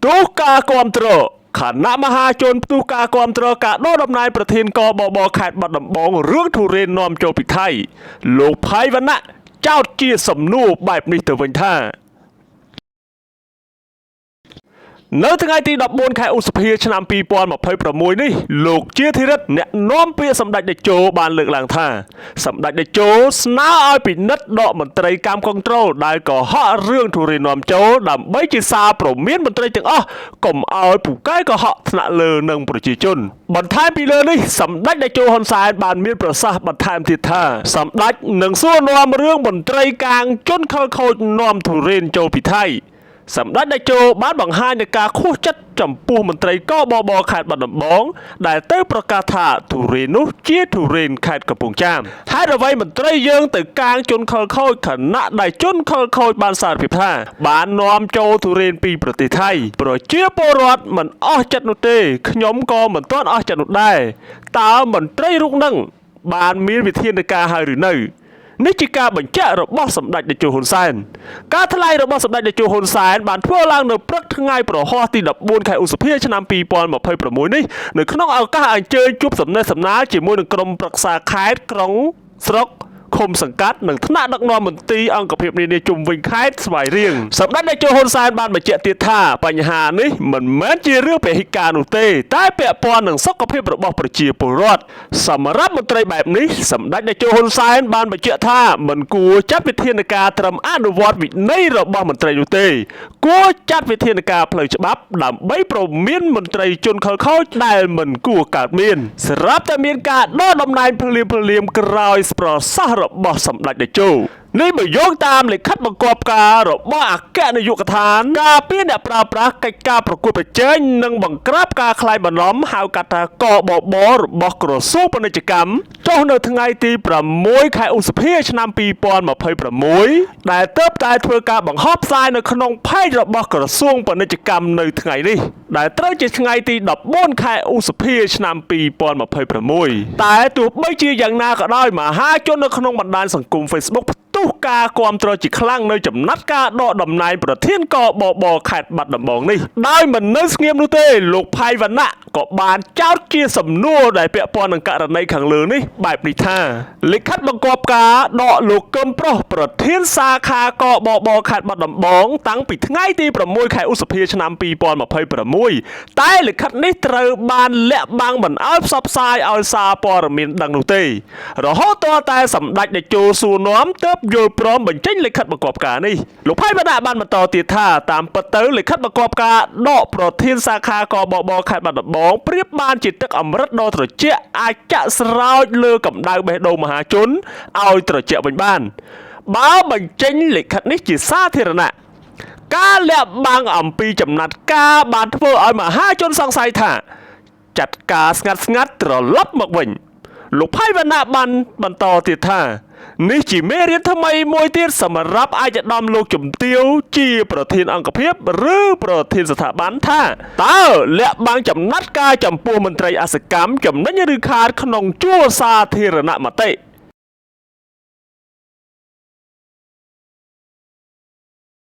ទូការគ្រប់គ្រងខណៈមហាជនផ្ទុះការគ្រប់គ្រងការដកដំណើរប្រធានកបបខេត្តបាត់ដំបងរឿងទុរេននាំចូលពីថៃលោកផៃវណ្ណៈចោទជាសំណួរបែបនេះទៅវិញថានៅថ្ងៃទី14ខែឧសភាឆ្នាំ2026នេះលោកជាធិរិទ្ធអ្នកនាំពាក្យសម្ដេចតេជោបានលើកឡើងថាសម្ដេចតេជោស្នើឲ្យពិនិត្យដកមន្ត្រីកម្មគនត្រូលដែលកុហករឿងទុរេននាំចូលដើម្បីជាសារព្រមានមន្ត្រីទាំងអស់កុំឲ្យពូកែកុហកថ្នាក់លើនិងប្រជាជនបន្ថែមពីលើនេះសម្ដេចតេជោហ៊ុនសែនបានមានប្រសាសន៍បន្ថែមទៀតថាសម្ដេចនឹងសួរនាំរឿងមន្ត្រីកាងជនខិលខូចនាំទុរេនចូលពីថៃសម្ដេចតេជោបានបង្ហាញនូវការខួសចិត្តចំពោះមន្ត្រីកបបខេត្តបាត់ដំបងដែលទៅប្រកាសថាទុរេននោះជាទុរេនខេត្តកំពង់ចាមហេតុអ្វីមន្ត្រីយើងទៅកាងជនខិលខូចខណៈដែលជនខិលខូចបានសារភាពថាបាននាំចូលទុរេនពីប្រទេសថៃប្រជាពលរដ្ឋមិនអស់ចិត្តនោះទេខ្ញុំក៏មិនទាន់អស់ចិត្តនោះដែរតើមន្ត្រីរូបនឹងបានមានវិធានការហើយឬនៅនេះជាការបញ្ជាក់របស់សម្ដេចតេជោហ៊ុនសែនការថ្លែងរបស់សម្ដេចតេជោហ៊ុនសែនបានធ្វើឡើងនៅព្រឹកថ្ងៃប្រហ័សទី14ខែឧសភាឆ្នាំ2026នេះនៅក្នុងឱកាសអញ្ជើញជួបសំណេះសំណាលជាមួយនឹងក្រុមប្រឹក្សាខេត្តក្រុងស្រុកឃុំសង្កាត់និងថ្នាក់ដឹកនាំមន្ទីរអង្គភាពនានាជុំវិញខេត្តស្វាយរៀងសម្ដេចតេជោហ៊ុនសែនបានបញ្ជាក់ទៀតថាបញ្ហានេះមិនមែនជារឿងពហិការនោះទេតែពាក់ព័ន្ធនឹងសុខភាពរបស់ប្រជាពលរដ្ឋសម្រាប់មន្ត្រីបែបនេះសម្ដេចតេជោហ៊ុនសែនបានបញ្ជាក់ថាមិនគួរចាត់វិធានការត្រឹមអនុវត្តវិន័យរបស់មន្ត្រីនោះទេគួរចាត់វិធានការផ្លូវច្បាប់ដើម្បីព្រមានមន្ត្រីជនខិលខូចដែលមិនគួរកើតមានស្រាប់តែមានការដកតំណែងភ្លាមក្រោយប្រសាសន៍របស់សម្ដេចតេជោនេះបើយោងតាមលិខិតបង្គាប់ការរបស់អគ្គនាយកដ្ឋានការពារអ្នកប្រើប្រាស់កិច្ចការប្រកួតប្រជែងនិងបង្ក្រាបការក្លែងបន្លំហៅកាត់ថាកបបរបស់ក្រសួងពាណិជ្ជកម្មចុះនៅថ្ងៃទី6ខែឧសភាឆ្នាំ2026ដែលទើបតែធ្វើការបង្ហោះផ្សាយនៅក្នុងផេករបស់ក្រសួងពាណិជ្ជកម្មនៅថ្ងៃនេះដែលត្រូវជាថ្ងៃទី14ខែឧសភាឆ្នាំ2026តែទោះបីជាយ៉ាងណាក៏ដោយមហាជននៅក្នុងបណ្ដាញសង្គម Facebookទុះការគាំទ្រជាខ្លាំងនៅចំណាត់ការដកតំណែងប្រធានកបបខេត្តបាត់ដំបងនេះដោយមិននៅស្ងៀមនោះទេលោកផៃវណ្ណៈក៏បានចោទជាសំណួរដែលពាក់ព័ន្ធនឹងករណីខាងលើនេះបែបនេះថាលិខិតបង្គាប់ការដកលោកកឹមប្រុសប្រធានសាខាកបបខេត្តបាត់ដំបងតាំងពីថ្ងៃទី6ខែឧសភាឆ្នាំ2026តែលិខិតនេះត្រូវបានលាក់បាំងមិនឲ្យផ្សព្វផ្សាយឲ្យសារព័ត៌មានដឹងនោះទេរហូតទាល់តែសម្ដេចតេជោសួរនាំទើបយល់ព្រមបញ្ចេញលិខិតបង្គាប់ការនេះលោកផៃវណ្ណៈបានបន្តទៀតថាតាមពិតទៅលិខិតបង្គាប់ការដកប្រធានសាខាកបបខេត្តបាត់ដំបងប្រៀបបានជាទឹកអម្រឹតដ៏ត្រជាក់អាចចាក់ស្រោចលើកម្ដៅបេះដូងមហាជនឲ្យត្រជាក់វិញបានបើបញ្ចេញលិខិតនេះជាសាធារណៈការលាក់បាំងអំពីចំណាត់ការបានធ្វើឲ្យមហាជនសង្ស័យថាចាត់ការស្ងាត់ត្រឡប់មកវិញលោកផៃវណ្ណៈបានបន្តទៀតថានេះជាមេរៀនថ្មីមួយទៀតសម្រាប់ឯកឧត្តមលោកជំទាវជាប្រធានអង្គភាពឬប្រធានស្ថាប័នថាតើលាក់បាំងចំណាត់ការចំពោះមន្ត្រីអសកម្មចំណេញឬខាតក្នុងជួរសាធារណមតិ